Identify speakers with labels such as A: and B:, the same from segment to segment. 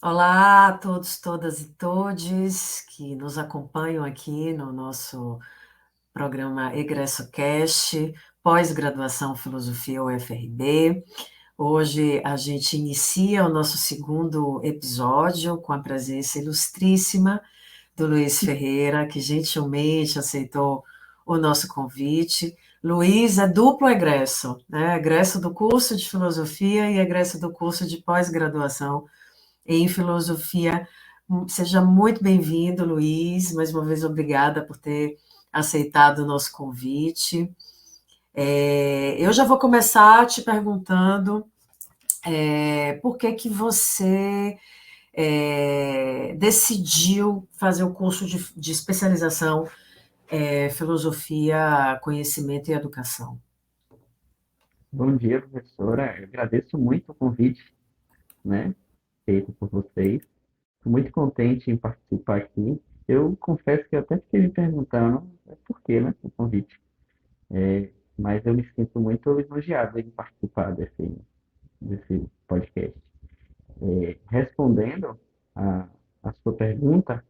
A: Olá a todos, todas e todes que nos acompanham aqui no nosso programa Egresso Cast, pós-graduação Filosofia UFRB. Hoje a gente inicia o nosso segundo episódio com a presença ilustríssima do Luiz Ferreira, que gentilmente aceitou o nosso convite. Luiz é duplo egresso, né? Egresso do curso de filosofia e egresso do curso de pós-graduação em filosofia. Seja muito bem-vindo, Luiz. Mais uma vez, obrigada por ter aceitado o nosso convite. Eu já vou começar te perguntando por que que você decidiu fazer o curso de especialização Filosofia, Conhecimento e Educação.
B: Bom dia, professora. Eu agradeço muito o convite, né, feito por vocês. Estou muito contente em participar aqui. Eu confesso que eu até fiquei me perguntando por que, né, o convite. Mas eu me sinto muito lisonjeado em participar desse podcast. Respondendo a sua pergunta,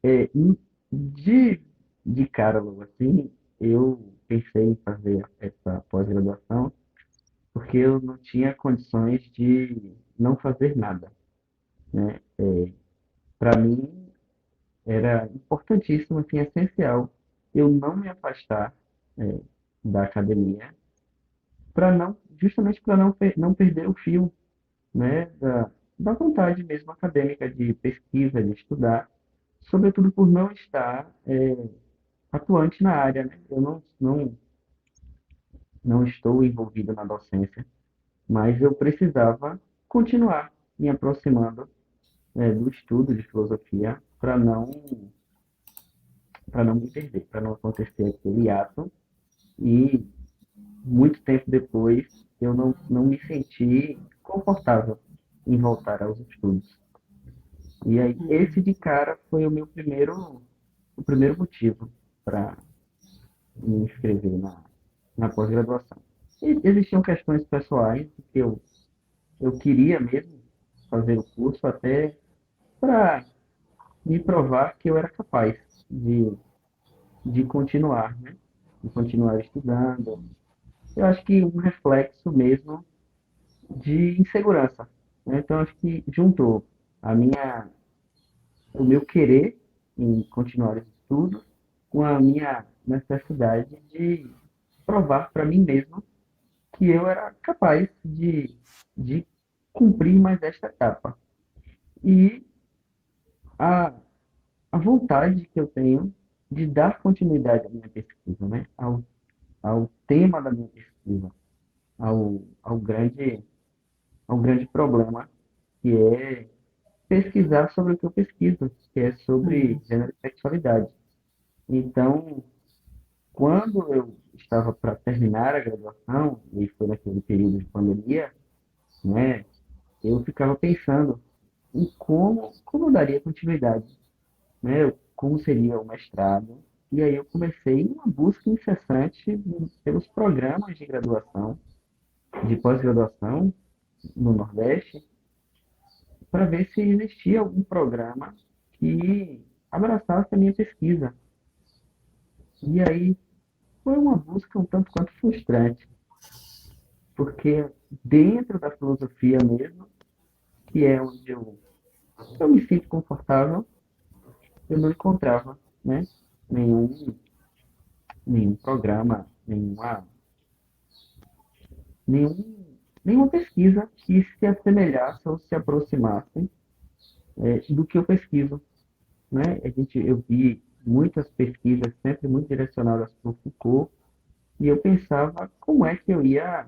B: é, em- de, de cara, logo assim, eu pensei em fazer essa pós-graduação porque eu não tinha condições de não fazer nada, né? Para mim era importantíssimo, assim, essencial eu não me afastar é, da academia para não, justamente para não perder o fio, né, da vontade mesmo acadêmica de pesquisa, de estudar, sobretudo por não estar atuante na área, né? Eu não estou envolvido na docência, mas eu precisava continuar me aproximando do estudo de filosofia para não me perder, para não acontecer aquele ato e muito tempo depois eu não me senti confortável em voltar aos estudos. E aí esse de cara foi o primeiro motivo para me inscrever na pós-graduação. E existiam questões pessoais que eu queria mesmo fazer o curso até para me provar que eu era capaz de de continuar, né? De continuar estudando. Eu acho que um reflexo mesmo de insegurança, né? Então, acho que juntou a o meu querer em continuar os estudos com a minha necessidade de provar para mim mesmo que eu era capaz de cumprir mais esta etapa. E a, a vontade que eu tenho de dar continuidade à minha pesquisa, né? Ao tema da minha pesquisa, ao grande problema, que é pesquisar sobre o que eu pesquiso, que é sobre
A: Uhum.
B: gênero e sexualidade. Então, quando eu estava para terminar a graduação, e foi naquele período de pandemia, né, eu ficava pensando em como eu daria continuidade, né, como seria o mestrado. E aí eu comecei uma busca incessante pelos programas de graduação, de pós-graduação no Nordeste, para ver se existia algum programa que abraçasse a minha pesquisa. E aí foi uma busca um tanto quanto frustrante, porque dentro da filosofia mesmo, que é onde eu me sinto confortável, eu não encontrava, né, nenhum, nenhum programa, nenhuma pesquisa que se assemelhasse ou se aproximasse do que eu pesquiso, né? Eu vi muitas pesquisas sempre muito direcionadas para o Foucault, e eu pensava como é que eu ia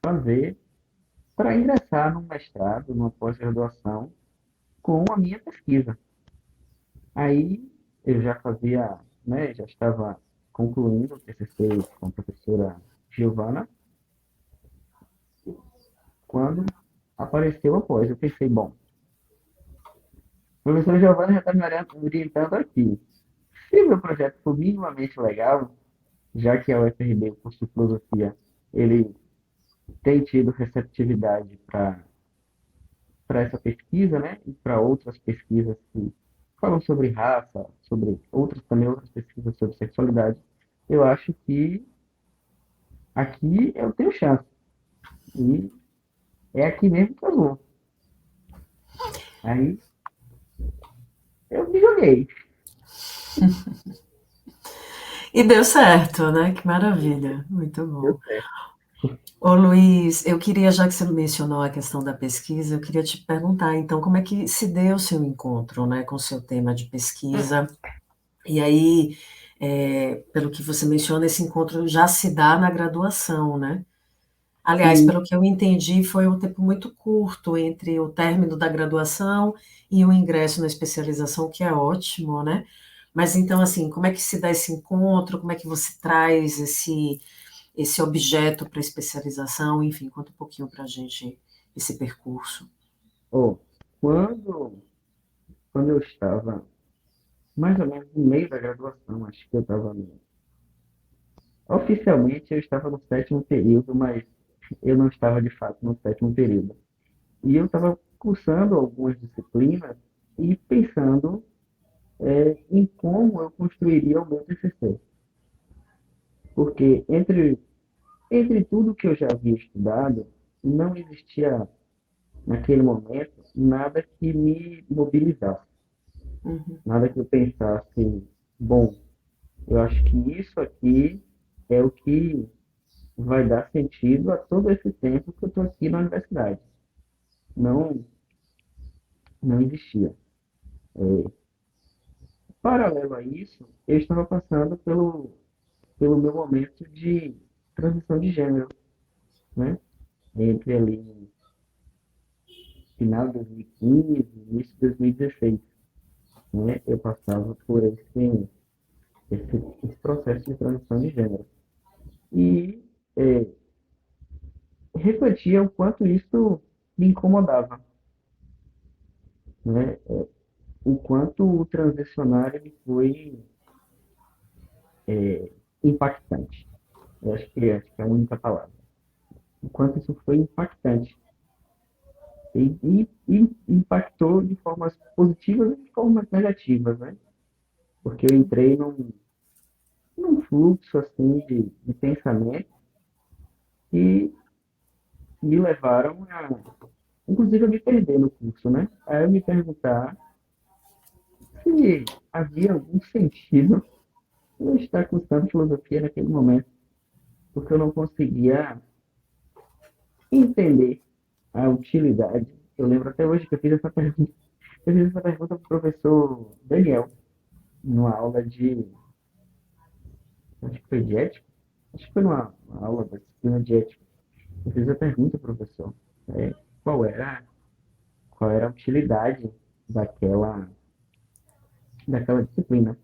B: fazer para ingressar num mestrado, numa pós-graduação, com a minha pesquisa. Aí eu já fazia, né, já estava concluindo o TCC com a professora Giovana, quando apareceu a pós. Eu pensei, bom, a professora Giovana já está me orientando aqui. Se o meu projeto for minimamente legal, já que a UFRB, o curso de filosofia, ele tem tido receptividade para essa pesquisa, né, e para outras pesquisas que falam sobre raça, sobre outras também outras pesquisas sobre sexualidade, eu acho que aqui eu tenho chance. E é aqui mesmo que eu vou. Aí eu me joguei.
A: E deu certo, né? Que maravilha. Muito
B: Deu
A: bom.
B: certo.
A: Ô Luiz, eu queria, já que você mencionou a questão da pesquisa, eu queria te perguntar, então, como é que se deu o seu encontro, né, com o seu tema de pesquisa? E aí, pelo que você menciona, esse encontro já se dá na graduação, né? Aliás,
B: Sim.
A: pelo que eu entendi, foi um tempo muito curto entre o término da graduação e o ingresso na especialização, que é ótimo, né? Mas então, assim, como é que se dá esse encontro? Como é que você traz esse objeto para especialização? Enfim, conta um pouquinho para a gente esse percurso.
B: Oh, quando, quando eu estava mais ou menos no meio da graduação, acho que eu estava oficialmente eu estava no sétimo período, mas eu não estava de fato no sétimo período. E eu estava cursando algumas disciplinas e pensando em como eu construiria o meu TCC. Porque entre tudo que eu já havia estudado, não existia, naquele momento, nada que me mobilizasse.
A: Uhum,
B: Nada que eu pensasse, bom, eu acho que isso aqui é o que vai dar sentido a todo esse tempo que eu estou aqui na universidade. Não, não existia. Paralelo a isso, eu estava passando pelo meu momento de transição de gênero, né? Entre ali final de 2015 e início de 2016, né? Eu passava por esse processo de transição de gênero. E é, refletia o quanto isso me incomodava, né? O quanto o transicionar ele foi impactante. Eu acho que é a única palavra. O quanto isso foi impactante. E impactou de formas positivas e de formas negativas, né? Porque eu entrei num fluxo assim de pensamento que me levaram inclusive, a me perder no curso, né? A eu me perguntar se havia algum sentido eu estar cursando filosofia naquele momento, porque eu não conseguia entender a utilidade. Eu lembro até hoje que eu fiz essa pergunta. Eu fiz essa pergunta para o professor Daniel, numa aula acho que foi de ética, acho que foi numa aula da disciplina de ética. Eu fiz a pergunta, professor, é, qual era, qual era a utilidade daquela disciplina.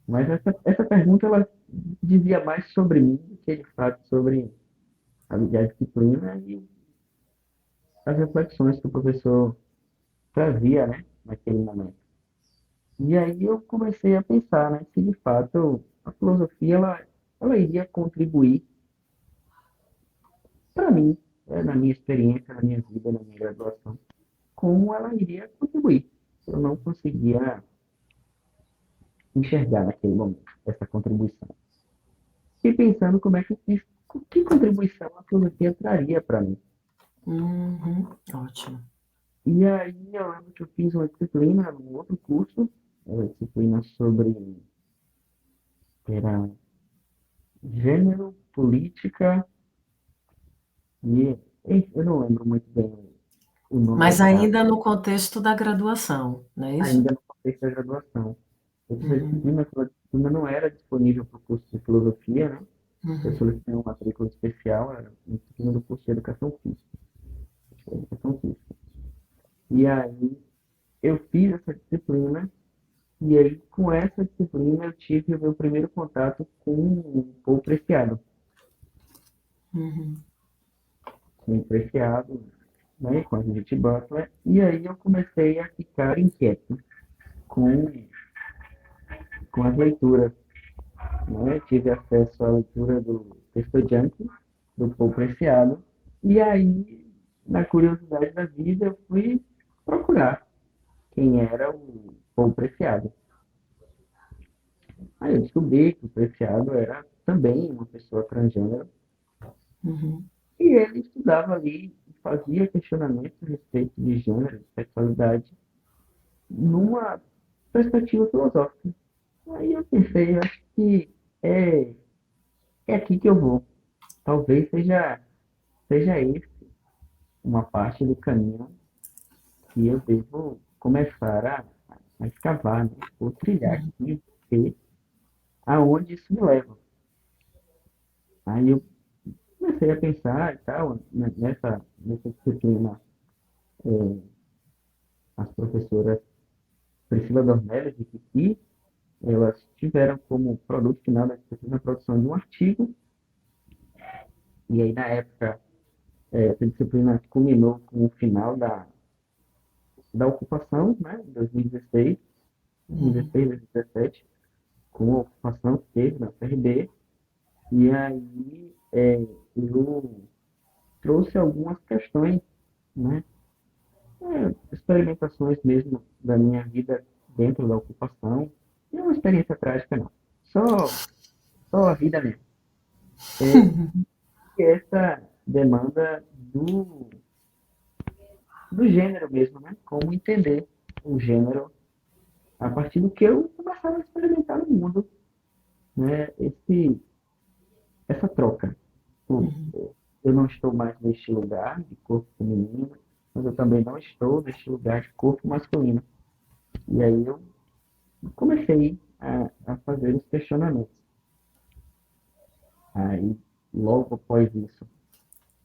B: Mas essa pergunta, ela dizia mais sobre mim do que, de fato, sobre a disciplina e as reflexões que o professor trazia, né, naquele momento. E aí eu comecei a pensar, né, se de fato a filosofia ela iria contribuir para mim, né, na minha experiência, na minha vida, na minha graduação, como ela iria contribuir. Eu não conseguia enxergar naquele momento essa contribuição. E pensando como é que contribuição a filosofia traria para mim.
A: uhum, ótimo.
B: E aí eu lembro que eu fiz uma disciplina num outro curso, uma disciplina sobre era gênero, política e eu não lembro muito bem o nome
A: Mas
B: exato,
A: ainda no contexto da graduação, não é isso?
B: ainda no contexto da graduação.
A: Uhum,
B: Essa disciplina não era disponível para o curso de filosofia, né? Eu
A: uhum,
B: solicitei uma matrícula especial, era uma disciplina do curso de educação física. Educação física. E aí eu fiz essa disciplina. E aí, com essa disciplina, eu tive o meu primeiro contato com o Paul Preciado.
A: uhum.
B: Com o Preciado, né, com a Judith Butler. E aí eu comecei a ficar inquieto com, com as leituras. Né? Tive acesso à leitura do Texto Junkie, do Paul Preciado. E aí na curiosidade da vida, eu fui procurar quem era o Paul Preciado. Aí eu descobri que o Preciado era também uma pessoa transgênero,
A: Uhum.
B: e ele estudava ali e fazia questionamentos a respeito de gênero, de sexualidade, numa perspectiva filosófica. Aí eu pensei, acho que é, é aqui que eu vou. Talvez seja esse uma parte do caminho que eu devo começar a escavar, né? Ou trilhar
A: Uhum.
B: aqui, ver aonde isso me leva. Aí eu comecei a pensar e tal, nessa disciplina, as professoras Priscila Dornelles e Kiki, elas tiveram como produto final da disciplina a produção de um artigo, e aí na época essa disciplina culminou com o final da ocupação, né, em 2016,
A: Uhum.
B: 2016, 2017, com a ocupação que teve na PRB, e aí eu trouxe algumas questões, né, experimentações mesmo da minha vida dentro da ocupação, e é uma experiência trágica não, só a vida mesmo. E essa demanda do gênero mesmo, né, como entender o gênero a partir do que eu começava a experimentar no mundo, né, essa troca. Pô,
A: Uhum.
B: eu não estou mais neste lugar de corpo feminino, mas eu também não estou neste lugar de corpo masculino. E aí eu comecei a fazer os questionamentos. Aí, logo após isso,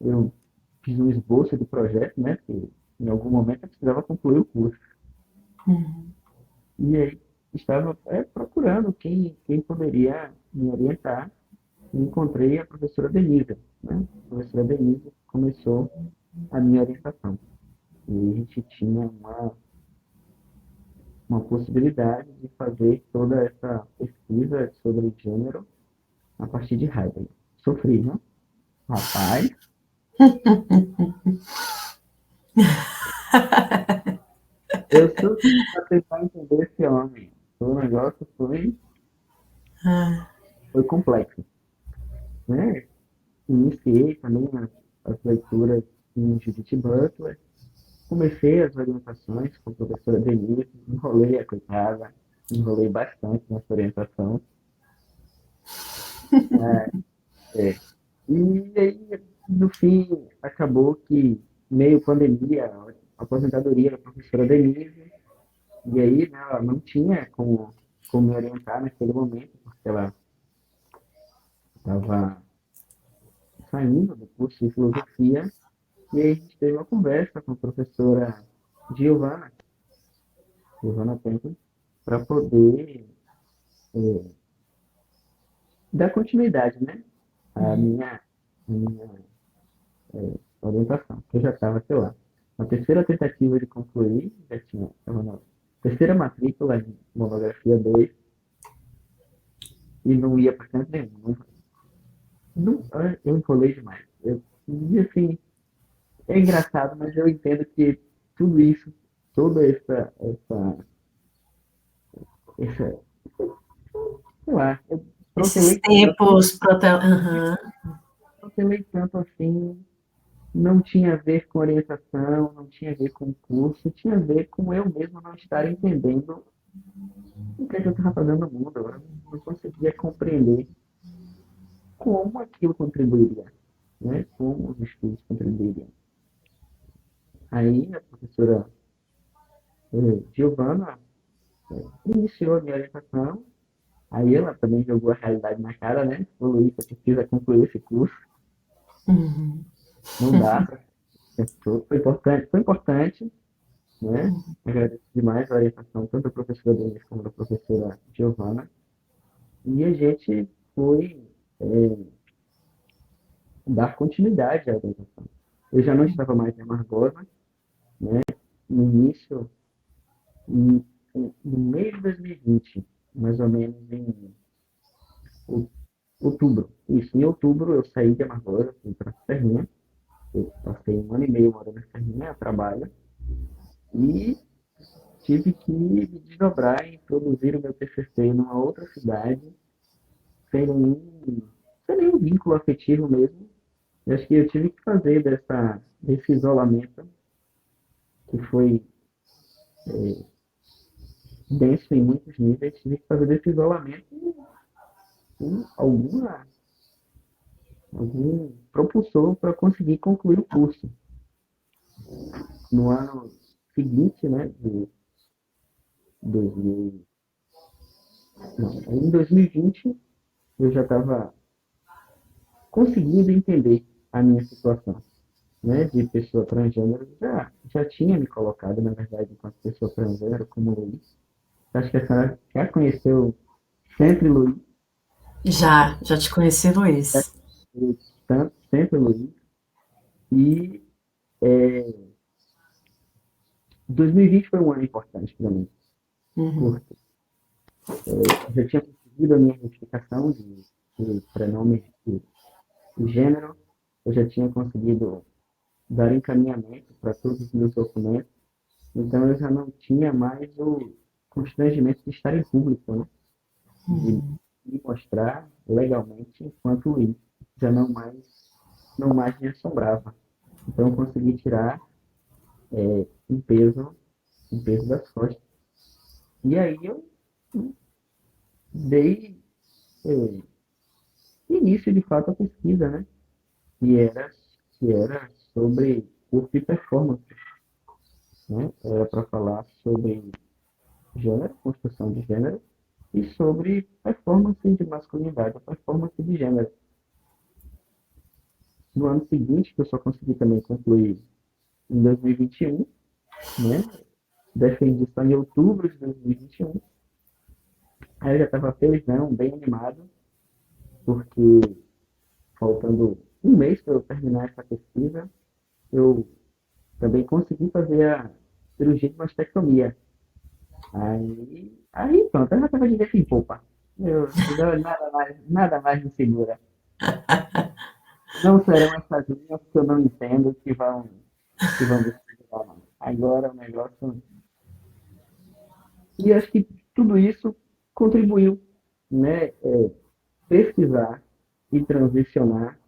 B: eu fiz um esboço de projeto, né? Que em algum momento eu precisava concluir o curso.
A: Uhum.
B: E aí estava procurando quem poderia me orientar. E encontrei a professora Denise, né? A professora Denise começou a minha orientação. E a gente tinha uma possibilidade de fazer toda essa pesquisa sobre gênero a partir de Heidegger. Sofri, né? Rapaz, eu sofri para tentar entender esse homem. O negócio
A: Ah.
B: foi complexo, né? Iniciei também as leituras em Judith Butler, comecei as orientações com a professora Denise, enrolei a coitada, enrolei bastante nessa orientação. É. E aí, no fim, acabou que, meio pandemia, a aposentadoria da professora Denise, e aí né, ela não tinha como me orientar naquele momento, porque ela estava saindo do curso de filosofia, e aí a gente teve uma conversa com a professora Giovana, Giovana Temple, para poder dar continuidade, né, à
A: Uhum.
B: minha orientação, que eu já estava, sei lá, na terceira tentativa de concluir, já tinha, estava na terceira matrícula em monografia 2 e não ia para canto nenhum. Eu enrolei demais. E assim, é engraçado, mas eu entendo que tudo isso, toda essa sei lá, eu
A: Esses
B: protelei tanto,
A: tempos. Aham.
B: protelei tanto assim, não tinha a ver com orientação, não tinha a ver com curso, tinha a ver com eu mesmo não estar entendendo o que é que eu estava fazendo no mundo. Eu não conseguia compreender como aquilo contribuiria, né? Como os estudos contribuiriam. Aí a professora Giovana iniciou a minha orientação, aí ela também jogou a realidade na cara, né? Falou isso, você precisa concluir esse curso,
A: Uhum.
B: não dá para foi importante, né? Agradeço demais a orientação, tanto da professora Denise como da professora Giovana, e a gente foi dar continuidade à orientação. Eu já não estava mais em Amargosa, no início, no mês de 2020, mais ou menos em outubro. Isso, em outubro eu saí de Amargosa, fui para a Serrinha, Eu passei 1 ano e meio morando em Sergipe a trabalho e tive que me desdobrar e produzir o meu TCC numa outra cidade, sem nenhum, sem nenhum vínculo afetivo mesmo. Eu acho que eu tive que fazer desse isolamento, que foi denso em muitos níveis, tive que fazer desse isolamento algum propulsor para conseguir concluir o curso. No ano seguinte, né, de 2000, não, em 2020, eu já estava conseguindo entender a minha situação, né, de pessoa transgênero. Já tinha me colocado, na verdade, enquanto pessoa transgênero, como Luiz. Acho que a senhora já conheceu sempre Luiz,
A: Já te conheci,
B: já
A: Luiz.
B: conheceu tanto sempre Luiz. E 2020 foi um ano importante para mim,
A: Uhum.
B: porque já tinha conseguido a minha identificação de prenome de gênero, eu já tinha conseguido dar encaminhamento para todos os meus documentos, então eu já não tinha mais o constrangimento de estar em público, né? De me mostrar legalmente enquanto Luiz, já não mais me assombrava. Então eu consegui tirar um peso, um peso das costas. E aí eu dei eh, início de fato à pesquisa, né? Que era, que era sobre curso de performance, né? Era para falar sobre gênero, construção de gênero, e sobre performance de masculinidade, performance de gênero. No ano seguinte, que eu só consegui também concluir em 2021, né? Defendi só em outubro de 2021. Aí eu já estava felizão, bem animado, porque faltando um mês para eu terminar essa pesquisa, eu também consegui fazer a cirurgia de mastectomia. Aí pronto, eu já estava de vez em popa. Nada mais me segura. Não serão essas linhas que eu não entendo que vão me segurar, não. Agora o negócio. E acho que tudo isso contribuiu, né? Pesquisar e transicionar,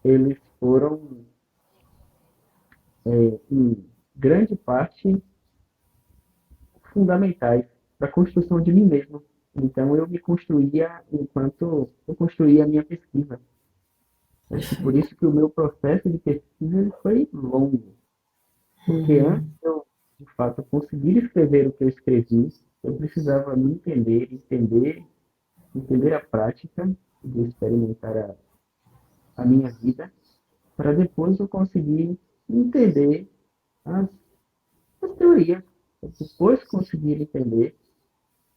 B: eles foram, em grande parte, fundamentais para a construção de mim mesmo. Então, eu me construía enquanto eu construía a minha pesquisa. Acho que por
A: Perfeito.
B: isso que o meu processo de pesquisa ele foi longo, porque antes de eu, de fato, conseguir escrever o que eu escrevi, eu precisava me entender a prática de experimentar a minha vida, para depois eu conseguir entender as, as teorias, para depois conseguir entender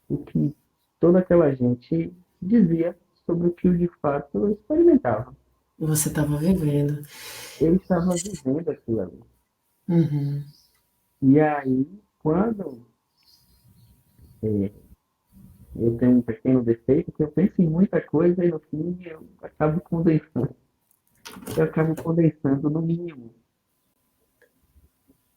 B: o que toda aquela gente dizia sobre o que eu de fato eu experimentava.
A: Você estava vivendo.
B: Eu estava vivendo aquilo ali.
A: Uhum.
B: E aí, quando eu tenho um pequeno defeito, que eu penso em muita coisa e no fim eu acabo condensando. Eu acabo condensando no mínimo.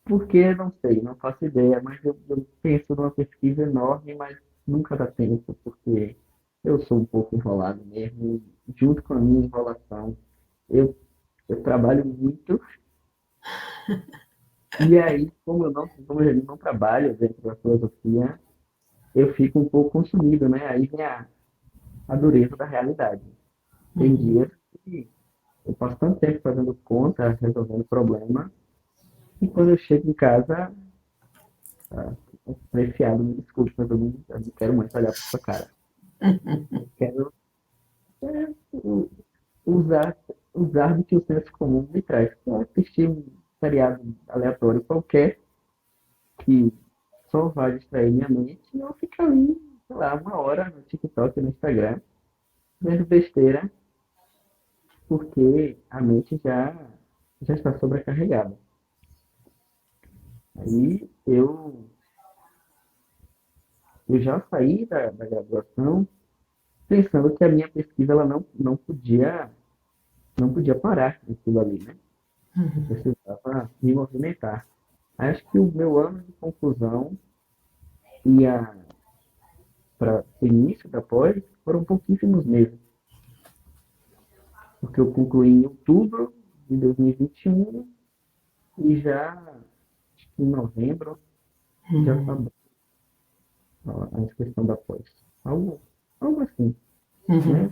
B: Porque, não sei, não faço ideia, mas eu penso numa pesquisa enorme, mas nunca dá tempo, porque eu sou um pouco enrolado mesmo. E junto com a minha enrolação, eu, eu trabalho muito. E aí, como eu não trabalho dentro da filosofia, eu fico um pouco consumido, né? Aí vem a dureza da realidade. Tem dias que eu passo tanto tempo fazendo conta, resolvendo problema, e quando eu chego em casa, ah, apreciado, me desculpe, mas eu não quero muito olhar para sua cara. Eu quero u- usar do que o senso comum me traz. Eu assistir um seriado aleatório qualquer que só vai distrair minha mente e eu fico ali, sei lá, 1 hora no TikTok e no Instagram, vendo besteira, porque a mente já está sobrecarregada. Aí eu já saí da graduação pensando que a minha pesquisa ela não podia parar naquilo ali, né? Eu
A: Uhum.
B: precisava me movimentar. Acho que o meu ano de conclusão e para o início da pós foram pouquíssimos meses, porque eu concluí em outubro de 2021 e já acho que em novembro já
A: Uhum.
B: acabou a inscrição da pós. Algo, algo assim, né?
A: Uhum.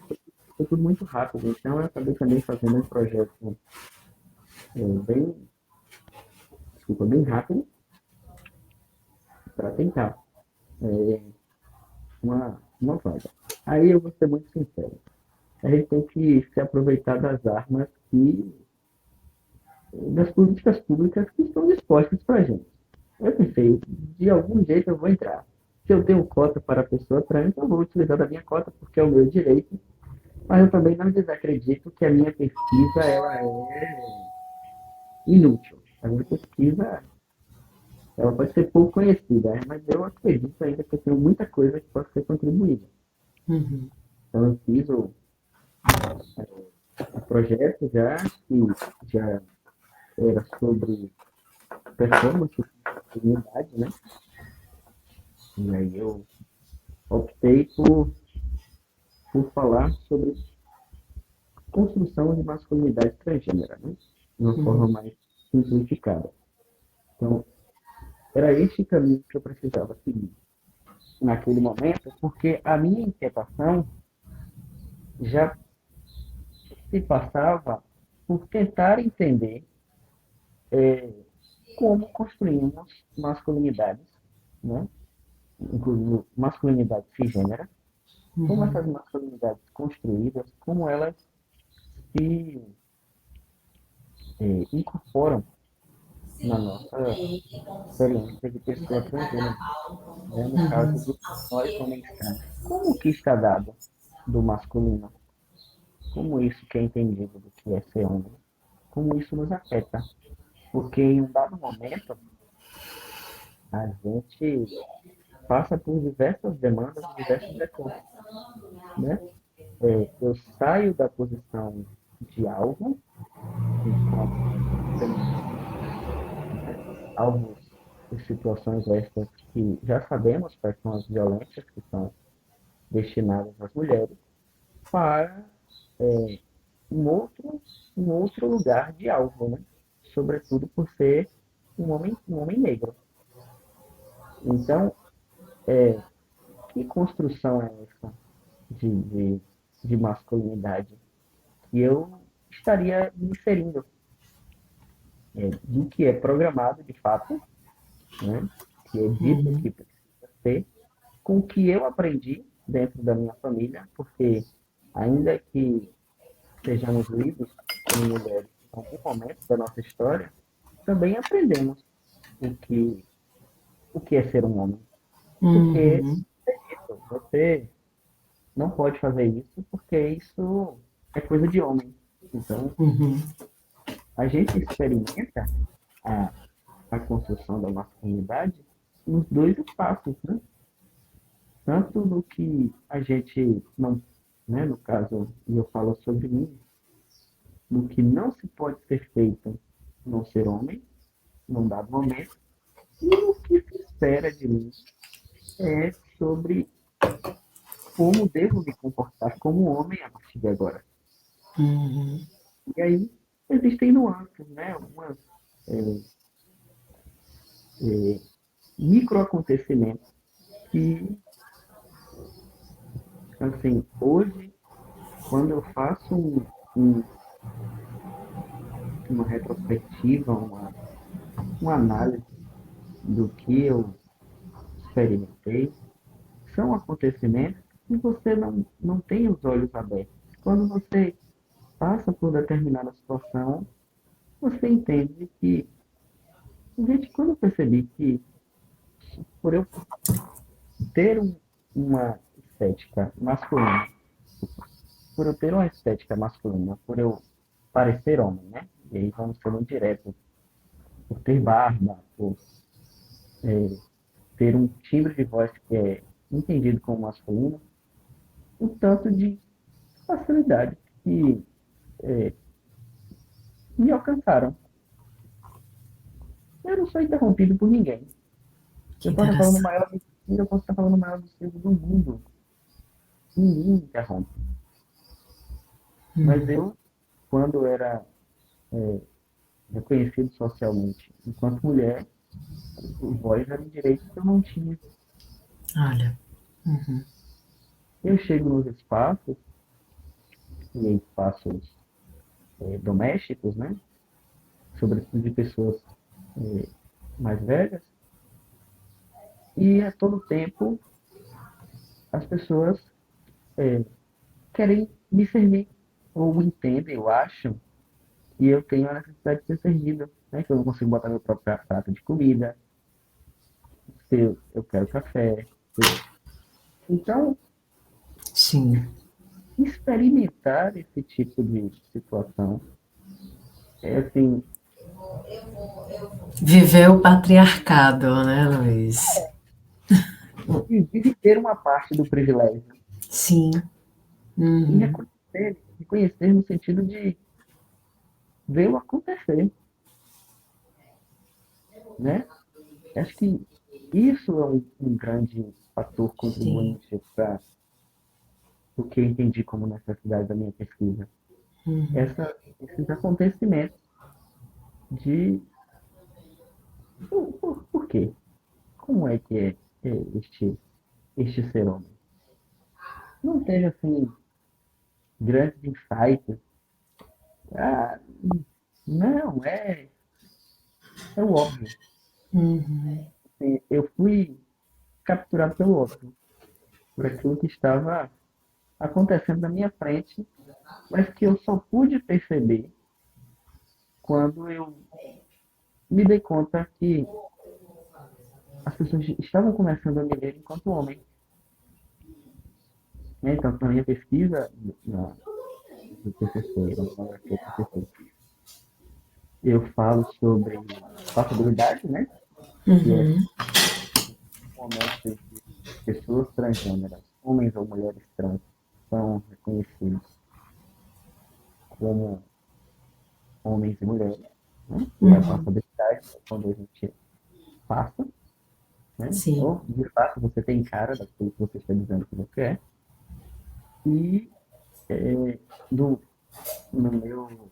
B: Foi tudo muito rápido, então eu acabei também fazendo um projeto bem, desculpa, bem rápido para tentar uma vaga. Aí eu vou ser muito sincero. A gente tem que se aproveitar das armas das políticas públicas que estão dispostas para a gente. Eu pensei, de algum jeito eu vou entrar. Se eu tenho cota para a pessoa trans, eu vou utilizar da minha cota, porque é o meu direito, mas eu também não desacredito que a minha pesquisa ela é inútil. A minha pesquisa ela pode ser pouco conhecida, mas eu acredito ainda que eu tenho muita coisa que pode ser contribuída.
A: Uhum.
B: Então eu fiz o projeto já, que já era sobre performance, comunidade, né? E aí eu optei por falar sobre construção de masculinidade transgênera, né? De uma forma
A: Uhum.
B: mais simplificada. Então, era este caminho que eu precisava seguir naquele momento, porque a minha inquietação já se passava por tentar entender como construímos masculinidades, né? Inclusive masculinidade cisgênera, como
A: Uhum.
B: essas masculinidades construídas, como elas se incorporam na nossa experiência de pessoa transgênero, né? No caso
A: Uhum.
B: de nós homens trans. Como que está dado do masculino? Como isso que é entendido do que é ser homem? Como isso nos afeta? Porque em um dado momento a gente passa por diversas demandas, diversos recursos, né? Eu saio da posição de alvo, enquanto feminino, né? Alvos de situações estas que já sabemos quais são as violências que são destinadas às mulheres, para um outro, um outro lugar de alvo, né? Sobretudo por ser um homem negro. Então, que construção é essa de, de, de masculinidade que eu estaria me inserindo do que é programado de fato, né? Que é dito
A: Uhum.
B: que precisa ser, com o que eu aprendi dentro da minha família, porque ainda que sejamos lidos como mulheres em algum momento da nossa história, também aprendemos o que, o que é ser um homem. Porque
A: Uhum.
B: é isso, você não pode fazer isso porque isso é coisa de homem. Então,
A: Uhum.
B: a gente experimenta a, a construção da masculinidade nos dois espaços, né? Tanto no que a gente não, né, no caso, eu falo sobre mim, no que não se pode ser feito não ser homem, num dado momento, e o que se espera de mim é sobre como devo me comportar como homem a partir de agora.
A: Uhum.
B: E aí existem nuances, né? Algumas microacontecimentos que, assim, hoje, quando eu faço uma retrospectiva, uma análise do que eu experimentei, são acontecimentos que você não tem os olhos abertos. Quando você passa por determinada situação, você entende que, gente, quando eu percebi que por eu ter uma estética masculina, por eu ter uma estética masculina, por eu parecer homem, né? E aí vamos ser muito direto, por ter barba, por ter um timbre de voz que é entendido como masculino, o tanto de facilidade que me alcançaram. eu não sou interrompido por ninguém.
A: Que
B: Eu posso estar falando o
A: interessante.
B: maior absurdo, eu posso estar falando o maior absurdo do mundo. Ninguém me interrompe. Mas
A: Hum,
B: eu, quando era reconhecido socialmente enquanto mulher, o voz era um direito que eu não tinha.
A: olha. Uhum.
B: Eu chego nos espaços, e em espaços domésticos, né? Sobretudo de pessoas eh, mais velhas, e a todo tempo as pessoas querem me servir, ou entendem, eu acho, que eu tenho a necessidade de ser servido, né? Que eu não consigo botar meu próprio prato de comida, se eu quero café. Então,
A: Sim.
B: experimentar esse tipo de situação é assim,
A: Viver o patriarcado, né, Luiz?
B: viver uma parte do privilégio
A: Sim.
B: e
A: Uhum.
B: reconhecer no sentido de vê-lo acontecer, né? Acho que isso é um grande fator
A: Sim.
B: contribuinte para o que eu entendi como necessidade da minha pesquisa.
A: Uhum.
B: Esses acontecimentos de por quê? Como é que é este ser homem? Não teve, assim, grandes insights. Ah, não, é o óbvio.
A: Uhum.
B: Eu fui capturado pelo óbvio, por aquilo que estava acontecendo na minha frente, mas que eu só pude perceber quando eu me dei conta que as pessoas estavam começando a me ver enquanto homem. Né? Então, na minha pesquisa, na, do TCC, na monografia do TCC, eu falo sobre passabilidade, né? Que é
A: Uhum.
B: o momento em que pessoas transgêneras, homens ou mulheres trans, são reconhecidos como homens e mulheres, né? E a
A: Uhum.
B: passabilidade é quando a gente passa, né?
A: Sim.
B: Ou, de fato, você tem cara daquilo que você está dizendo que você é. E do, no meu,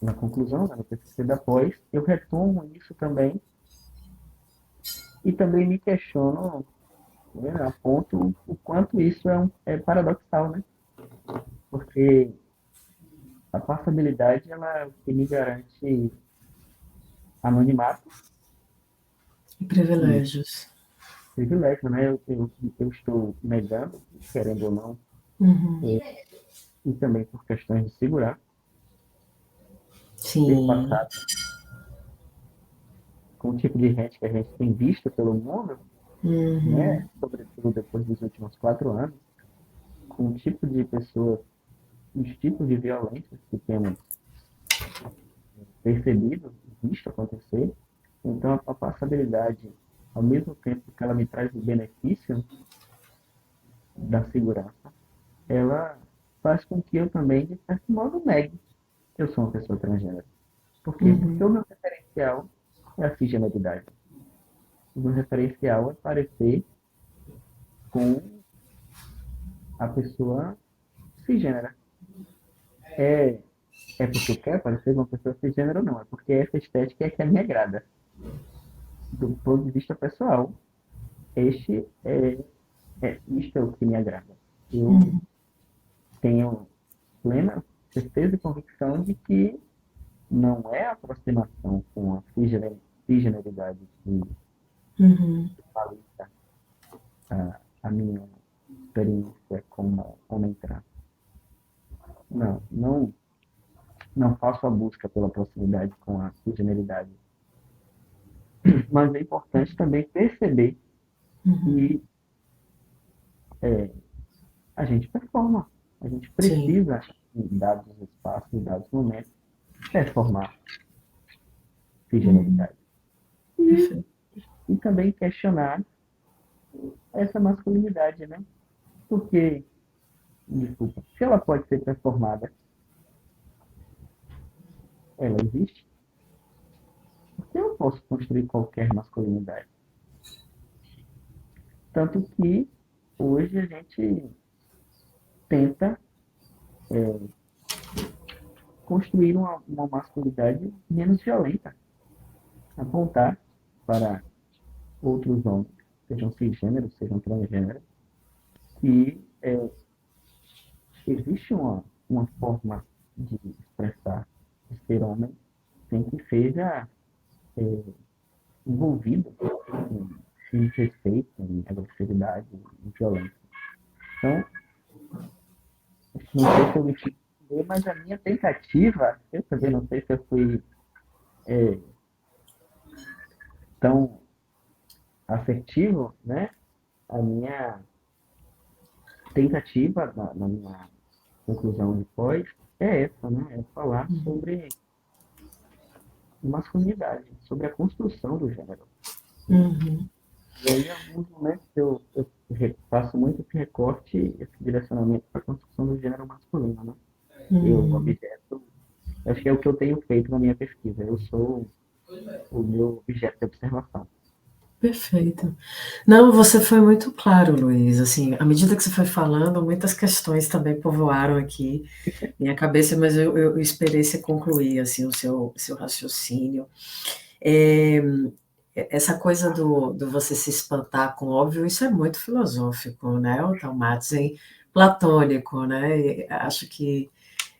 B: na conclusão, né, no TCC da pós, eu retomo isso também e também me questiono, né, aponto o quanto isso é paradoxal, né? Porque a passabilidade ela é o que me garante anonimato
A: E
B: e
A: privilégios.
B: privilégio, né? Eu estou negando, querendo ou não,
A: Uhum.
B: e também por questões de segurar, ter
A: Sim.
B: passado com o tipo de gente que a gente tem visto pelo mundo, né?
A: Uhum.
B: Sobretudo depois dos últimos 4 anos, com o tipo de pessoas, os tipos de violências que temos percebido, visto acontecer. Então, a passabilidade, ao mesmo tempo que ela me traz o benefício da segurança, ela faz com que eu também, de certo modo, negue que eu sou uma pessoa transgênero. Por quê? Porque
A: Uhum.
B: o meu referencial é a cisgeneridade. O meu referencial é parecer com a pessoa cisgênera. É, é porque eu quero parecer com uma pessoa cisgênero ou não. É porque essa estética é que me agrada. Do ponto de vista pessoal, este isto é o que me agrada. Eu
A: Uhum.
B: tenho plena certeza e convicção de que não é a aproximação com a cisgeneridade que
A: Uhum.
B: valida a minha experiência como homem trans. Não, não faço a busca pela proximidade com a cisgeneridade. Mas é importante também perceber
A: Uhum.
B: que a gente performa. A gente
A: Sim.
B: precisa, em dados espaços, em dados momentos, performar
A: Uhum.
B: cisgeneridade. E,
A: Perfeito.
B: e também questionar essa masculinidade, né? Porque, desculpa, se ela pode ser transformada, ela existe? Por que eu posso construir qualquer masculinidade. Tanto que hoje a gente tenta construir uma masculinidade menos violenta, apontar para outros homens, sejam cisgêneros, sejam transgêneros, que existe uma forma de expressar o ser homem sem que seja envolvido em desrespeito, em agressividade, em violência. Então, não sei se eu me fiz entender, mas a minha tentativa, eu também não sei se eu fui tão assertivo, né? A minha tentativa na minha conclusão de pós é essa, né? É falar sobre masculinidade, sobre a construção do gênero.
A: Uhum.
B: E aí, em alguns momentos, eu faço muito esse recorte, esse direcionamento para a construção do gênero masculino, né? Eu
A: Uhum.
B: objeto, acho que é o que eu tenho feito na minha pesquisa. Eu sou o meu objeto de observação.
A: Perfeito. Não, você foi muito claro, Luiz. Assim, à medida que você foi falando, muitas questões também povoaram aqui minha cabeça, mas eu esperei você concluir assim o seu raciocínio. É, essa coisa do você se espantar com o óbvio, isso é muito filosófico, né? O Talmatzen platônico, né? E acho que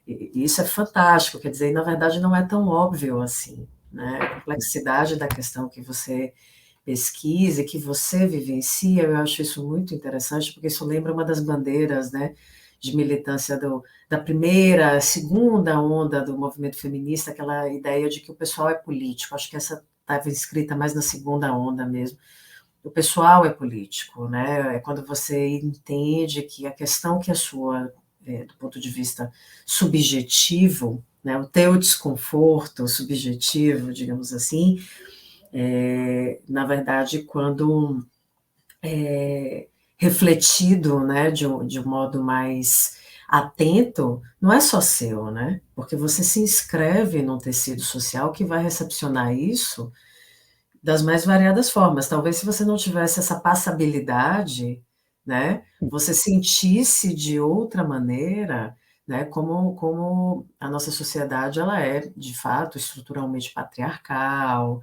A: isso é fantástico, quer dizer, na verdade não é tão óbvio assim, né? A complexidade da questão que você pesquisa e que você vivencia, eu acho isso muito interessante, porque isso lembra uma das bandeiras, né, de militância da primeira, segunda onda do movimento feminista, aquela ideia de que o pessoal é político. Acho que essa estava escrita mais na segunda onda mesmo. O pessoal é político, né? É quando você entende que a questão que é sua, do ponto de vista subjetivo, né, o teu desconforto subjetivo, digamos assim, na verdade, quando refletido, né, de um modo mais atento, não é só seu, né? Porque você se inscreve num tecido social que vai recepcionar isso das mais variadas formas. Talvez se você não tivesse essa passabilidade, né, você sentisse de outra maneira, né, como a nossa sociedade ela é, de fato, estruturalmente patriarcal,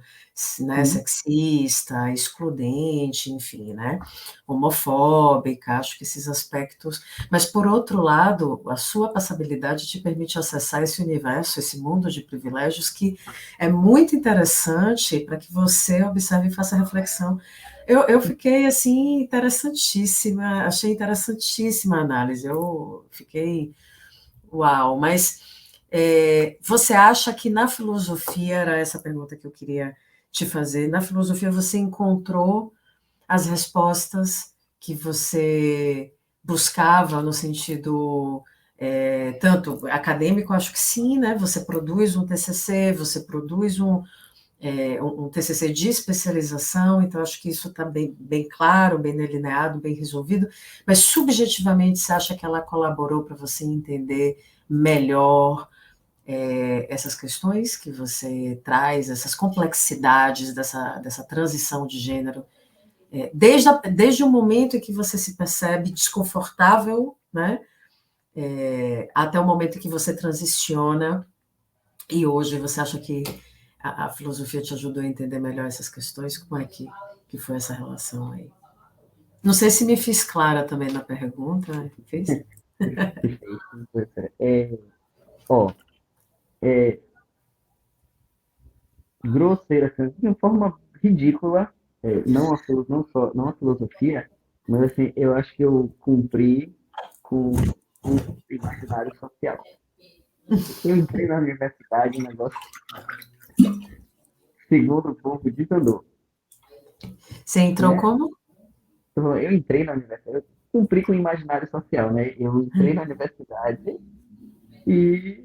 A: né,
B: Sim,
A: sexista, excludente, enfim, né, homofóbica, acho que esses aspectos. Mas, por outro lado, a sua passabilidade te permite acessar esse universo, esse mundo de privilégios que é muito interessante para que você observe e faça reflexão. Eu fiquei, assim, interessantíssima, achei interessantíssima a análise, eu fiquei, uau, mas você acha que na filosofia, era essa pergunta que eu queria te fazer, na filosofia você encontrou as respostas que você buscava no sentido tanto acadêmico, acho que sim, né? Você produz um TCC, você produz um TCC de especialização, então acho que isso está bem claro, bem delineado, bem resolvido, mas subjetivamente você acha que ela colaborou para você entender melhor essas questões que você traz, essas complexidades dessa transição de gênero desde o momento em que você se percebe desconfortável, né, até o momento em que você transiciona, e hoje você acha que a filosofia te ajudou a entender melhor essas questões? Como é que foi essa relação aí? Não sei se me fiz clara também na pergunta, né? Fiz?
B: perfeito. Ó, é, grosseira, assim, de uma forma ridícula, não a filosofia, mas assim, eu acho que eu cumpri com o imaginário social. Eu entrei na universidade, o negócio, segundo o povo, desandou,
A: Você entrou
B: né?
A: como?
B: Eu entrei na universidade, eu cumpri com o imaginário social, né? Eu entrei na universidade e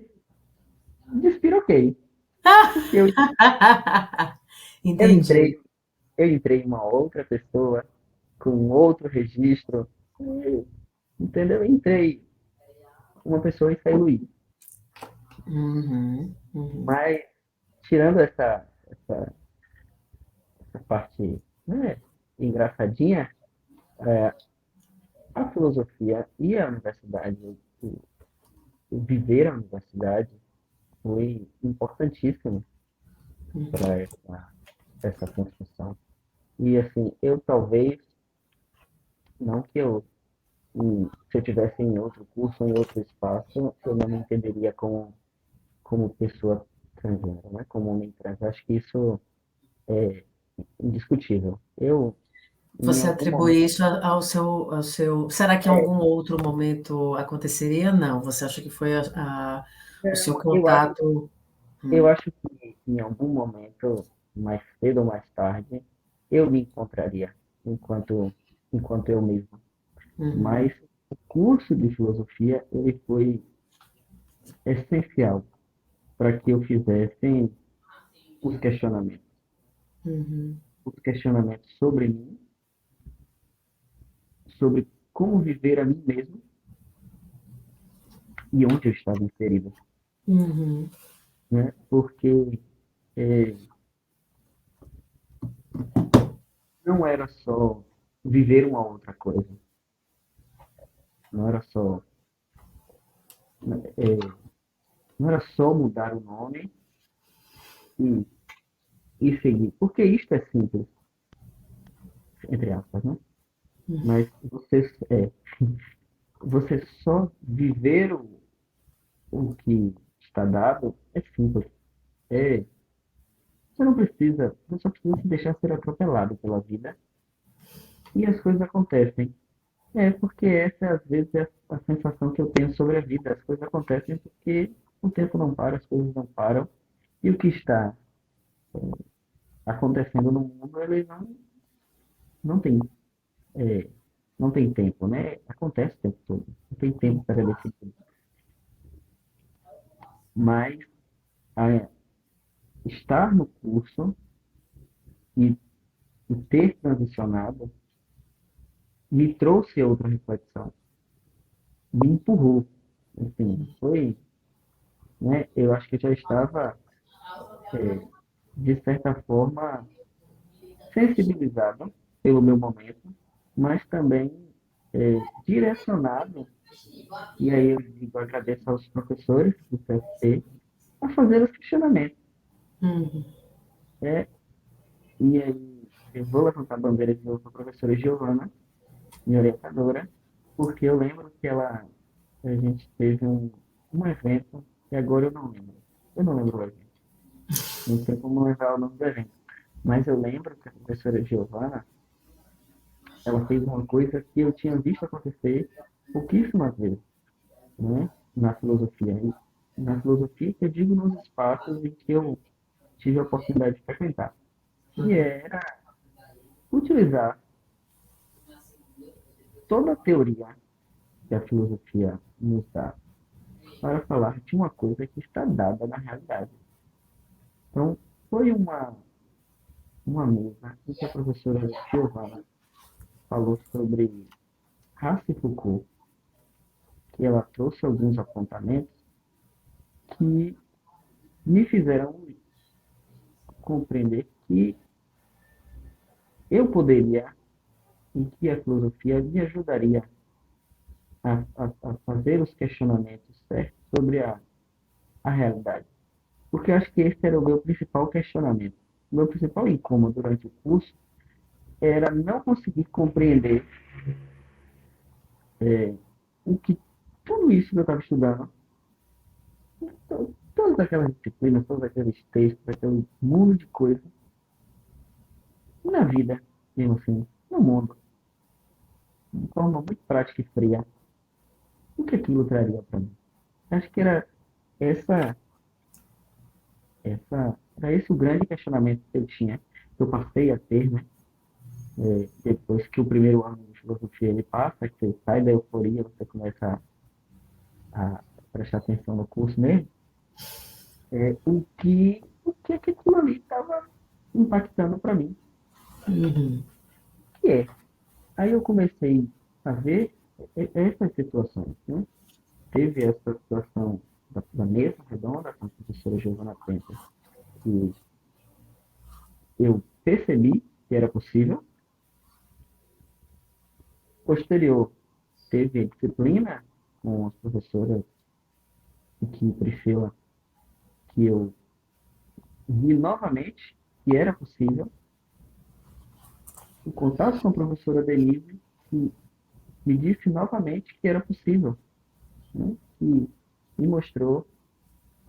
B: despiroquei, porque eu
A: Entendi.
B: entrei, eu entrei em uma outra pessoa, com outro registro, entendeu? Eu entrei uma pessoa e saí Luiz.
A: Uhum, uhum.
B: Mas, tirando essa a parte, né, engraçadinha, é, a filosofia e a universidade, o viver a universidade foi importantíssimo para essa construção. E assim, eu talvez, não que eu, se eu tivesse em outro curso, em outro espaço, eu não me entenderia como pessoa transgênero, né? Como homem trans. Acho que isso é indiscutível. Eu, em
A: Você
B: algum
A: atribui
B: momento,
A: isso ao seu. Será que em
B: é,
A: algum outro momento aconteceria? Não. Você acha que foi o seu
B: não,
A: contato?
B: eu
A: Hum,
B: acho que em algum momento, mais cedo ou mais tarde, eu me encontraria enquanto, enquanto eu mesmo.
A: uhum,
B: Mas o curso de filosofia, ele foi essencial para que eu fizesse os questionamentos.
A: uhum,
B: Os questionamentos sobre mim, sobre como viver a mim mesmo e onde eu estava inserido,
A: uhum,
B: né? Porque é, não era só viver uma outra coisa, não era só, é, não era só mudar o nome e, e seguir, porque isto é simples, entre aspas, né? Mas você só viver o que está dado é simples. É, você só precisa se deixar ser atropelado pela vida e as coisas acontecem. É porque essa às vezes é a sensação que eu tenho sobre a vida. As coisas acontecem porque o tempo não para, as coisas não param e o que está acontecendo no mundo ele não tem é, não tem tempo, né? Acontece o tempo todo, não tem tempo para decidir. Mas a, estar no curso e, e ter transicionado me trouxe outra reflexão, me empurrou. Assim, foi, né? Eu acho que eu já estava, é, de certa forma, sensibilizado pelo meu momento, mas também direcionado, e aí eu digo, agradeço aos professores do CFP, a fazer os questionamentos.
A: uhum,
B: É, e aí eu vou levantar a bandeira de novo para a professora Giovana, minha orientadora, porque eu lembro que a gente teve um evento, e agora eu não lembro. Eu não lembro o evento. Não sei como lembrar o nome do evento. Mas eu lembro que a professora Giovana, ela fez uma coisa que eu tinha visto acontecer pouquíssimas vezes, né? Na filosofia. E na filosofia, que eu digo nos espaços em que eu tive a oportunidade de frequentar. E era utilizar toda a teoria que a filosofia nos dá para falar de uma coisa que está dada na realidade. Então, foi uma mesa em que a professora Giovana falou sobre Raça e Foucault, que ela trouxe alguns apontamentos que me fizeram compreender que eu poderia e que a filosofia me ajudaria a fazer os questionamentos certos sobre a realidade. Porque eu acho que esse era o meu principal questionamento. O meu principal incômodo durante o curso era não conseguir compreender o que tudo isso que eu estava estudando, todas aquelas disciplinas, todos aqueles textos, aquele mundo de coisas, na vida, mesmo assim, no mundo, de forma muito prática e fria, o que aquilo traria para mim? Acho que era essa, era esse o grande questionamento que eu tinha, que eu passei a ter, né? Depois que o primeiro ano de filosofia ele passa, que você sai da euforia, você começa a prestar atenção no curso mesmo, o que é que aquilo ali estava impactando para mim,
A: uhum,
B: que é. Aí eu comecei a ver essas situações, né? Teve essa situação da mesa redonda com a professora Giovana Penta, que eu percebi que era possível. Posterior, teve disciplina com as professoras que Priscila, que eu vi novamente que era possível. O contato com a professora Denise, que me disse novamente que era possível, né? Que me mostrou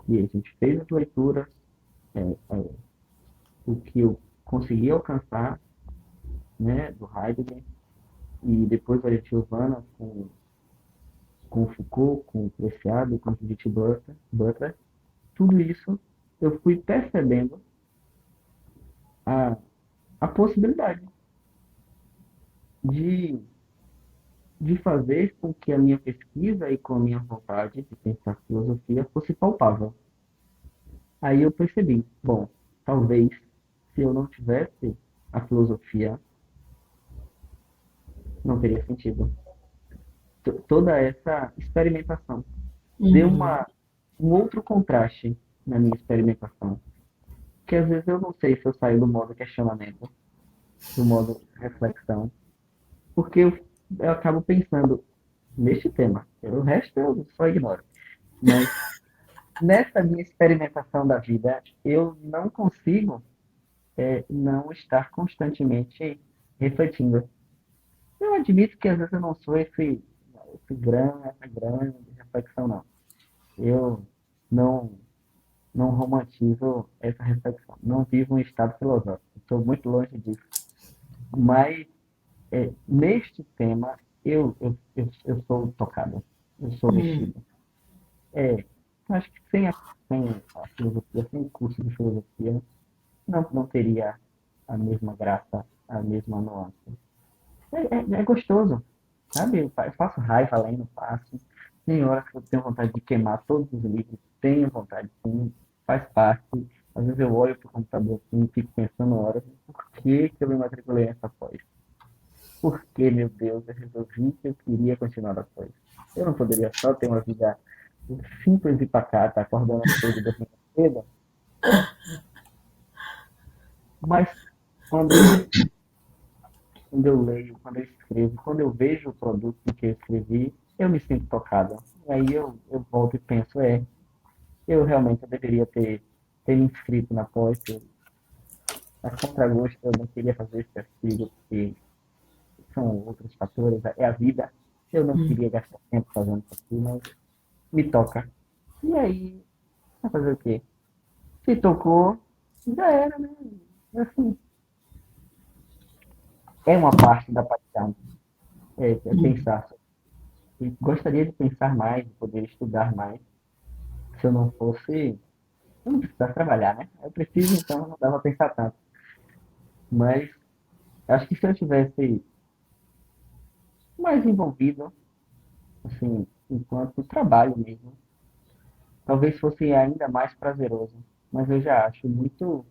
B: que a gente fez as leituras, é, é, o que eu consegui alcançar, né, do Heidegger, e depois a Giovanna com Foucault, com Preciado, com Judith Butler, tudo isso eu fui percebendo a, a possibilidade de, de fazer com que a minha pesquisa e com a minha vontade de pensar filosofia fosse palpável. Aí eu percebi, bom, talvez se eu não tivesse a filosofia, não teria sentido. Toda essa experimentação deu
A: Uhum.
B: um outro contraste na minha experimentação, que às vezes eu não sei se eu saio do modo questionamento, do modo reflexão, porque eu acabo pensando neste tema. O resto eu só ignoro. Mas nessa minha experimentação da vida, eu não consigo não estar constantemente refletindo. Eu admito que às vezes eu não sou essa grande reflexão, não. Eu não, não romantizo essa reflexão. Não vivo um estado filosófico. Estou muito longe disso. Mas neste tema, eu sou tocado. Eu sou
A: Uhum.
B: mexido. É, acho que sem a filosofia, sem o curso de filosofia, não teria a mesma graça, a mesma nuance. É gostoso, sabe? Eu faço raiva lendo, faço. Tem horas que eu tenho vontade de queimar todos os livros, tenho vontade, sim, faz parte. Às vezes eu olho para o computador assim, e fico pensando horas, por que eu me matriculei nessa pós? Por que, meu Deus, eu resolvi que eu queria continuar a pós? Eu não poderia só ter uma vida simples e pacata, acordando cedo e dormindo cedo, mas quando quando eu leio, quando eu escrevo, quando eu vejo o produto que eu escrevi, eu me sinto tocado. E aí eu volto e penso, eu realmente deveria ter me inscrito na pós, a contragosto eu não queria fazer esse artigo, porque são outros fatores, é a vida. Eu não
A: Uhum.
B: queria gastar tempo fazendo isso aqui, mas me toca. E aí, vai fazer o quê? Se tocou, já era, né? Assim, é uma parte da paixão, é
A: Uhum.
B: pensar. E gostaria de pensar mais, de poder estudar mais, se eu não fosse. Eu não precisasse trabalhar, né? Eu preciso, então não dava pra pensar tanto. Mas acho que se eu tivesse mais envolvido, assim, enquanto trabalho mesmo, talvez fosse ainda mais prazeroso. Mas eu já acho muito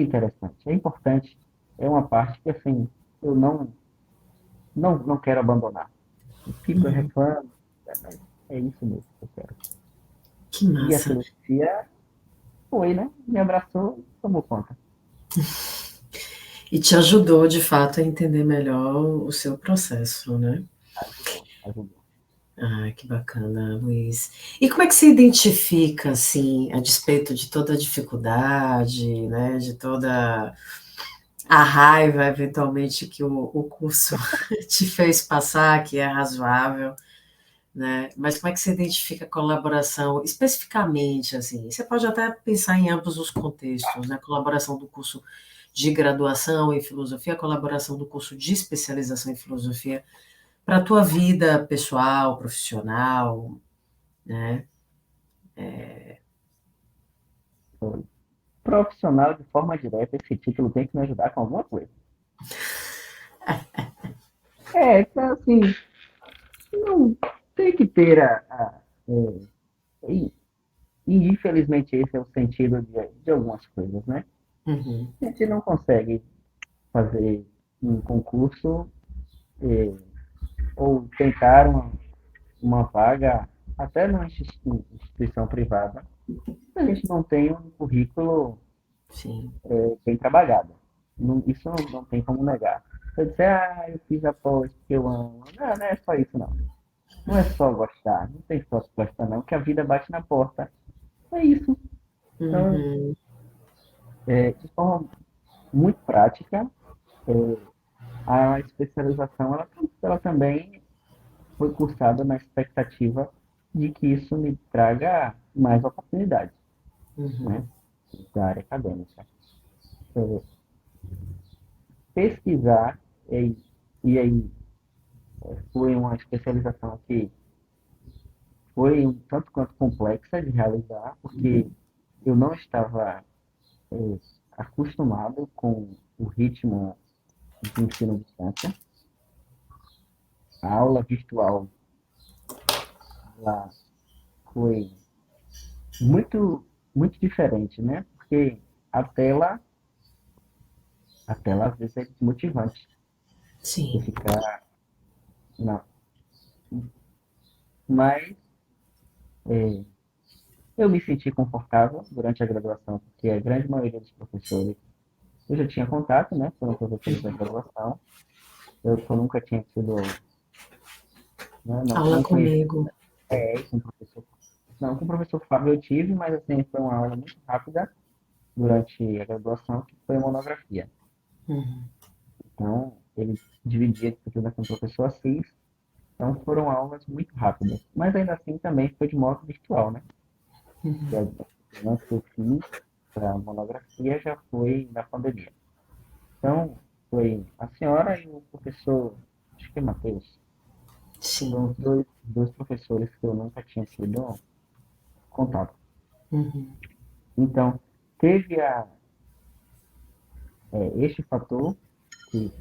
B: interessante. É importante, é uma parte que, assim, eu não quero abandonar. Eu fico
A: Uhum.
B: refando, mas é isso mesmo que eu quero.
A: Que
B: E a
A: massa.
B: filosofia foi, né? Me abraçou, tomou conta.
A: E te ajudou, de fato, a entender melhor o seu processo, né?
B: Ajudou, ajudou.
A: Ah, que bacana, Luiz. E como é que se identifica, assim, a despeito de toda a dificuldade, né, de toda a raiva, eventualmente, que o curso te fez passar, que é razoável, né? Mas como é que se identifica a colaboração, especificamente, assim? Você pode até pensar em ambos os contextos, né? A colaboração do curso de graduação em filosofia, a colaboração do curso de especialização em filosofia para a tua vida pessoal, profissional, né?
B: Foi. Profissional de forma direta, esse título tem que me ajudar com alguma coisa. Então, assim, não tem que ter e, e, infelizmente esse é o sentido de algumas coisas, né?
A: Uhum,
B: A gente não consegue fazer um concurso eh, ou tentar uma vaga até numa instituição privada se a gente não tem um currículo
A: sim.
B: bem trabalhado. isso não tem como negar. Se eu disser, eu fiz a pós porque eu amo. Não, não é só isso, não. Não é só gostar, não tem só gostar, não, que a vida bate na porta. É isso. Então,
A: Uhum.
B: de forma muito prática, a especialização ela também foi cursada na expectativa de que isso me traga mais oportunidades, né,
A: Uhum.
B: da área acadêmica. É, pesquisar, e, e aí foi uma especialização que foi um tanto quanto complexa de realizar, porque eu não estava é, acostumado com o ritmo de ensino à distância. A aula virtual ela foi muito, muito diferente, né? Porque a tela, a tela às vezes é desmotivante. Você
A: Sim.
B: ficar na... Mas eu me senti confortável durante a graduação, porque a grande maioria dos professores eu já tinha contato, né? Foram professores da graduação. Eu nunca tinha tido, né?
A: Aula
B: Não conheci
A: comigo.
B: com o professor. Não, com o professor Fábio eu tive, mas assim, foi uma aula muito rápida durante a graduação, que foi a monografia.
A: Uhum.
B: Então, ele dividia a disciplina com o professor Assis, então foram aulas muito rápidas. Mas ainda assim também foi de modo virtual, né? Que a disciplina que eu fiz para a monografia já foi na pandemia. Então, foi a senhora e o professor, acho que é Matheus,
A: Sim.
B: foram os dois professores que eu nunca tinha tido contato.
A: Uhum.
B: Então, teve este fator, que,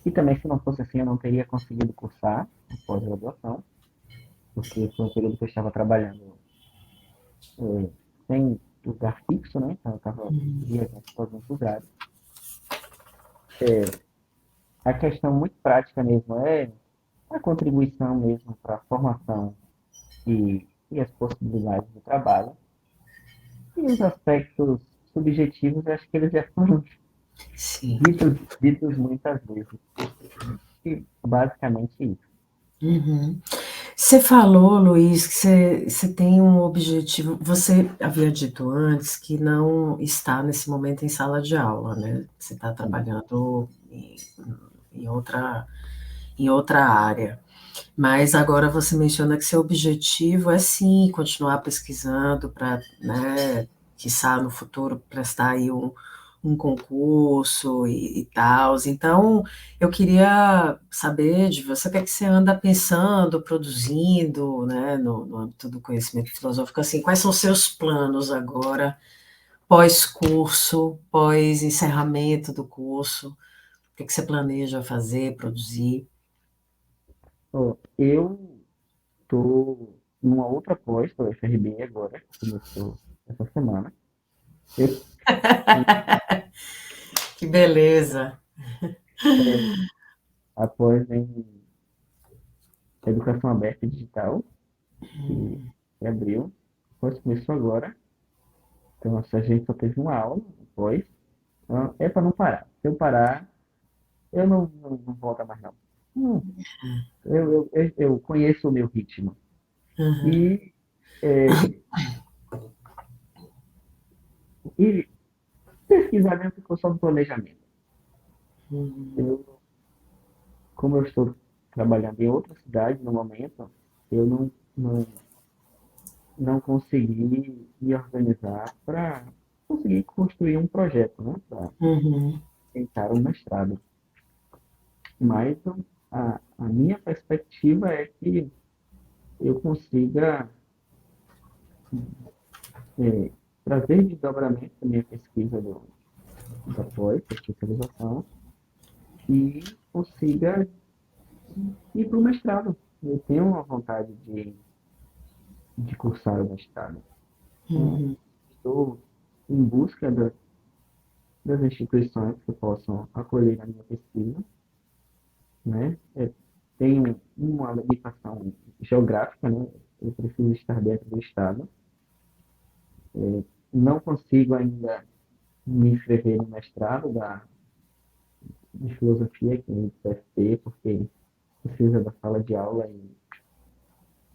B: e também se não fosse assim eu não teria conseguido cursar a pós-graduação, porque foi um período que eu estava trabalhando sem lugar fixo, né? Então eu estava viajando para alguns lugares. A questão muito prática mesmo é a contribuição mesmo para a formação e as possibilidades do trabalho. E os aspectos subjetivos, acho que eles já foram
A: Sim.
B: ditos muitas vezes. E basicamente isso.
A: Uhum. Você falou, Luiz, que você tem um objetivo. Você havia dito antes que não está nesse momento em sala de aula, né? Você está
B: Sim.
A: trabalhando em em outra área. Mas agora você menciona que seu objetivo é sim continuar pesquisando para, né, quiçá no futuro prestar aí um concurso e tal. Então, eu queria saber de você o que é que você anda pensando, produzindo, né, no âmbito do conhecimento filosófico, assim, quais são os seus planos agora, pós-curso, pós-encerramento do curso, o que é que você planeja fazer, produzir?
B: Ó, eu estou numa outra pós, estou FRB agora, que começou essa semana. Eu,
A: Que beleza.
B: após em Educação Aberta e Digital, que abriu, após começou agora. Então, a gente só teve uma aula depois. Então, é para não parar. Se eu parar, eu não volto mais, não. Hum, eu conheço o meu ritmo.
A: Uhum,
B: E, é, e pesquisar mesmo ficou só no planejamento.
A: uhum,
B: Eu, como eu estou trabalhando em outra cidade no momento, eu não consegui me organizar para conseguir construir um projeto, né? Para
A: uhum,
B: tentar um mestrado. Mas a minha perspectiva é que eu consiga é, trazer desdobramento da minha pesquisa da pós, da especialização, e consiga ir para o mestrado. Eu tenho uma vontade de cursar o mestrado. Então,
A: uhum,
B: estou em busca das instituições que possam acolher a minha pesquisa, né? Tenho uma limitação geográfica, né? Eu preciso estar dentro do estado. Não consigo ainda me inscrever no mestrado de filosofia aqui no UFP, porque precisa da sala de aula e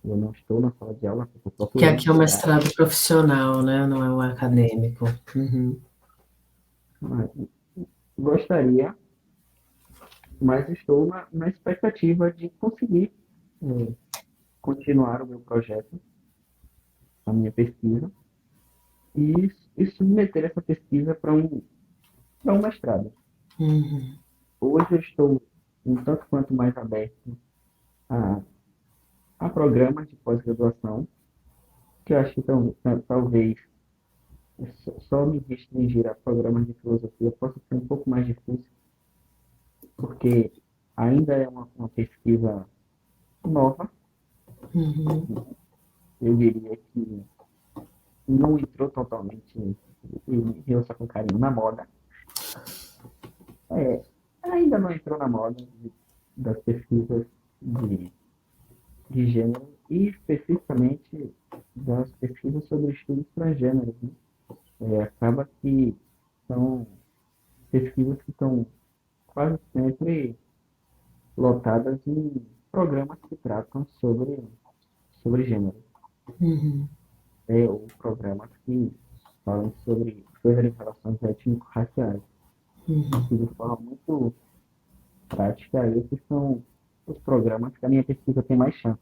B: eu não estou na sala de aula, porque estou
A: Que
B: procurando
A: aqui é um
B: lugar.
A: mestrado profissional, né? Não é um acadêmico. Uhum.
B: Mas gostaria, mas estou na expectativa de conseguir eh, continuar o meu projeto, a minha pesquisa, e submeter essa pesquisa para um mestrado.
A: Uhum.
B: Hoje eu estou um tanto quanto mais aberto a, a programas de pós-graduação, que eu acho que talvez só me restringir a programas de filosofia possa ser um pouco mais difícil, porque ainda é uma pesquisa nova.
A: Uhum.
B: Eu diria que não entrou totalmente, e eu só com carinho, na moda. É, ainda não entrou na moda das pesquisas de, de gênero, e especificamente das pesquisas sobre estudos transgêneros, né? Acaba que são pesquisas que estão quase sempre lotadas em programas que tratam sobre gênero,
A: Uhum.
B: ou programas que falam sobre relações étnico-raciais,
A: Uhum.
B: que de forma muito prática, esses são os programas que a minha pesquisa tem mais chance.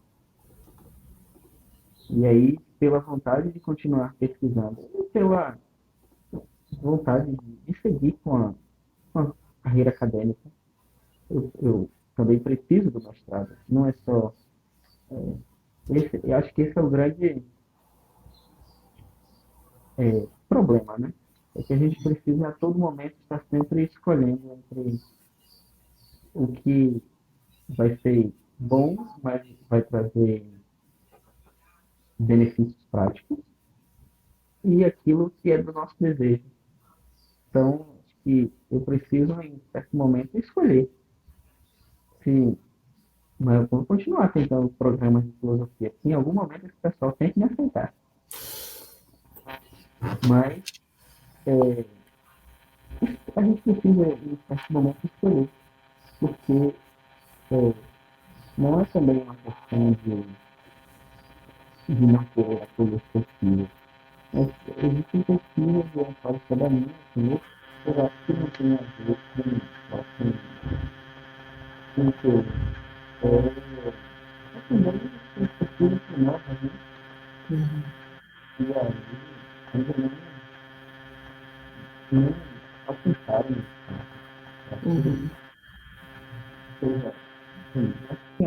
B: E aí, pela vontade de continuar pesquisando e pela vontade de seguir com a carreira acadêmica, eu também preciso do mestrado. Não é só. Eu acho que esse é o grande problema, né? É que a gente precisa a todo momento estar sempre escolhendo entre o que vai ser bom, mas vai trazer benefícios práticos, e aquilo que é do nosso desejo. Então, acho que eu preciso, em certo momento, escolher se. Mas eu vou continuar tentando programas de filosofia. Em algum momento, esse pessoal tem que me aceitar. Mas a gente precisa, em certo momento, escolher. Porque é, não é também uma questão de não querer acolher pesquisas. Mas existem pesquisas voltadas para mim, assim, eu acho que não tem a ver com o que eu. Também tem pesquisas novas, né?
A: Uhum.
B: E aí, ainda não alcançaram
A: Uhum.
B: seja, acho que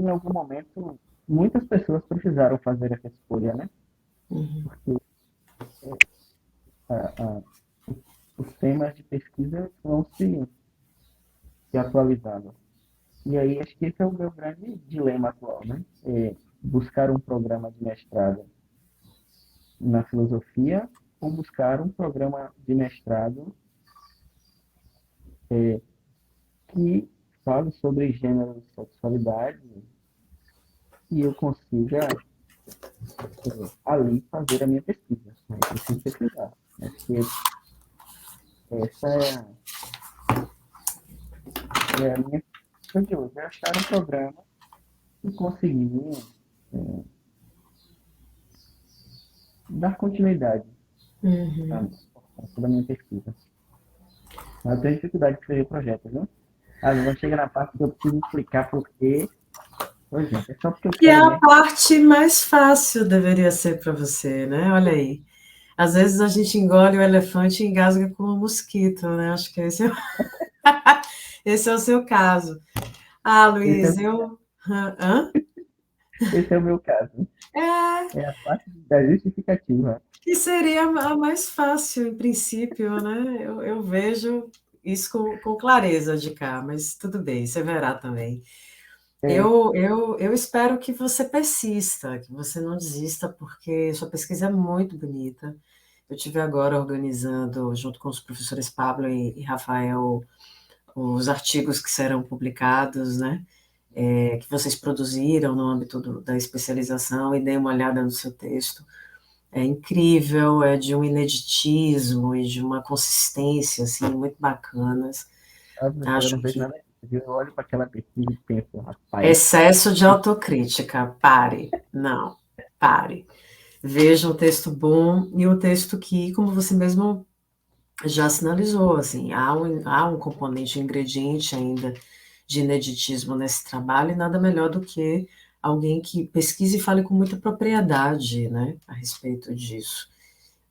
B: em algum momento, muitas pessoas precisaram fazer essa escolha, né?
A: Uhum.
B: Porque a, a, os temas de pesquisa vão se atualizando. E aí, acho que esse é o meu grande dilema atual, né? Buscar um programa de mestrado na filosofia ou buscar um programa de mestrado que fale sobre gênero e sexualidade e eu consiga ali fazer a minha pesquisa, né? Eu preciso pesquisar. Acho que essa é a minha questão de hoje, é achar um programa e conseguir dar continuidade à
A: Uhum.
B: da minha pesquisa. Mas eu tenho dificuldade de escrever projetos, né? Ah, não chega na parte que eu preciso explicar por quê. Ô, gente, é só porque eu
A: Que é
B: quero
A: a
B: mesmo.
A: parte mais fácil, deveria ser para você, né? Olha aí. Às vezes a gente engole o elefante e engasga com o mosquito, né? Acho que esse é o seu caso. Ah,
B: Esse é,
A: Luiz, eu. Hã?
B: esse é o meu caso.
A: É,
B: É a parte da justificativa.
A: que seria a mais fácil, em princípio, né? Eu vejo isso com clareza de cá, mas tudo bem, você verá também.
B: É,
A: Eu espero que você persista, que você não desista, porque sua pesquisa é muito bonita. Eu tive agora organizando, junto com os professores Pablo e Rafael, os artigos que serão publicados, né? Que vocês produziram no âmbito da especialização, e dei uma olhada no seu texto. É incrível, é de um ineditismo e de uma consistência assim muito bacanas.
B: Ah, professora, eu
A: Acho
B: não vejo
A: que
B: nada disso, viu? Eu olho para aquela pesquisa e penso, rapaz,
A: excesso de autocrítica, pare, não, pare. Veja um texto bom e um texto que, como você mesmo já sinalizou, assim, há um componente, um ingrediente ainda de ineditismo nesse trabalho, e nada melhor do que alguém que pesquise e fale com muita propriedade, né, a respeito disso.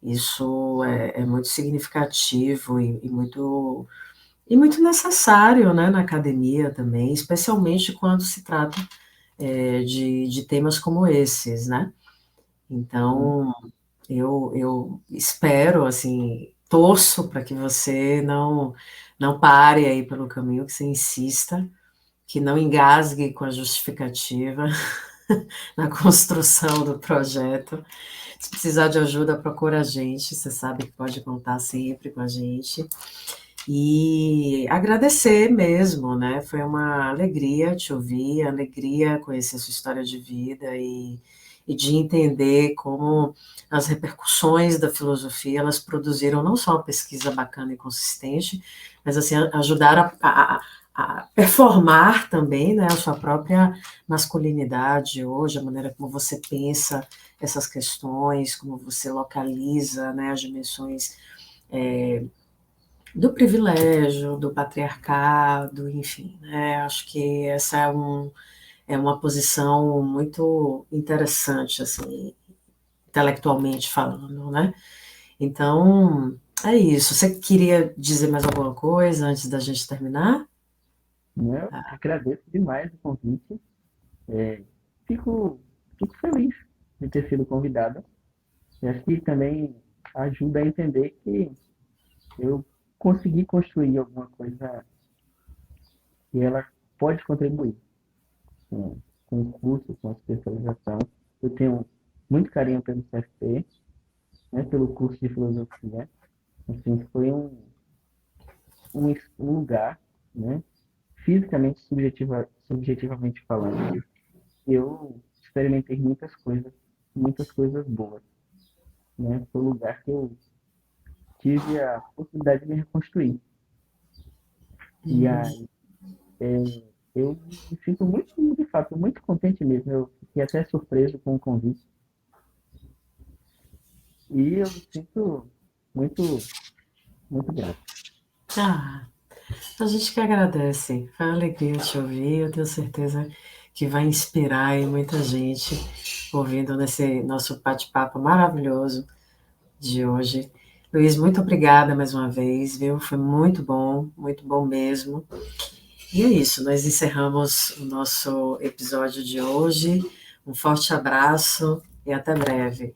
A: Isso é muito significativo e muito necessário, né, na academia também, especialmente quando se trata de temas como esses, né?
B: sim,
A: Então, eu espero, assim, torço para que você não pare aí pelo caminho, que você insista, que não engasgue com a justificativa na construção do projeto. Se precisar de ajuda, procura a gente, você sabe que pode contar sempre com a gente. E agradecer mesmo, né? Foi uma alegria te ouvir, alegria conhecer sua história de vida e de entender como as repercussões da filosofia, elas produziram não só uma pesquisa bacana e consistente, mas assim, ajudaram a performar também, né, a sua própria masculinidade hoje, a maneira como você pensa essas questões, como você localiza, né, as dimensões do privilégio, do patriarcado, enfim, né? Acho que essa é uma posição muito interessante, assim, intelectualmente falando, né? Então, é isso. Você queria dizer mais alguma coisa antes da gente terminar?
B: né? Eu agradeço demais o convite. É, fico, fico feliz de ter sido convidado. E acho que também ajuda a entender que eu consegui construir alguma coisa que ela pode contribuir com o curso, com a especialização. Eu tenho muito carinho pelo CFP, né, pelo curso de filosofia. Assim, foi um lugar, né, fisicamente, subjetivamente falando, eu experimentei muitas coisas boas, né? Foi um lugar que eu tive a possibilidade de me reconstruir. E
A: Uhum.
B: aí, eu me sinto muito, de fato, muito contente mesmo. Eu fiquei até surpreso com o convite. E eu me sinto muito, muito grato.
A: Ah, a gente que agradece. Foi uma alegria te ouvir. Eu tenho certeza que vai inspirar aí muita gente ouvindo nesse nosso bate-papo maravilhoso de hoje. Luiz, muito obrigada mais uma vez, viu? Foi muito bom mesmo. E é isso, nós encerramos o nosso episódio de hoje. Um forte abraço e até breve.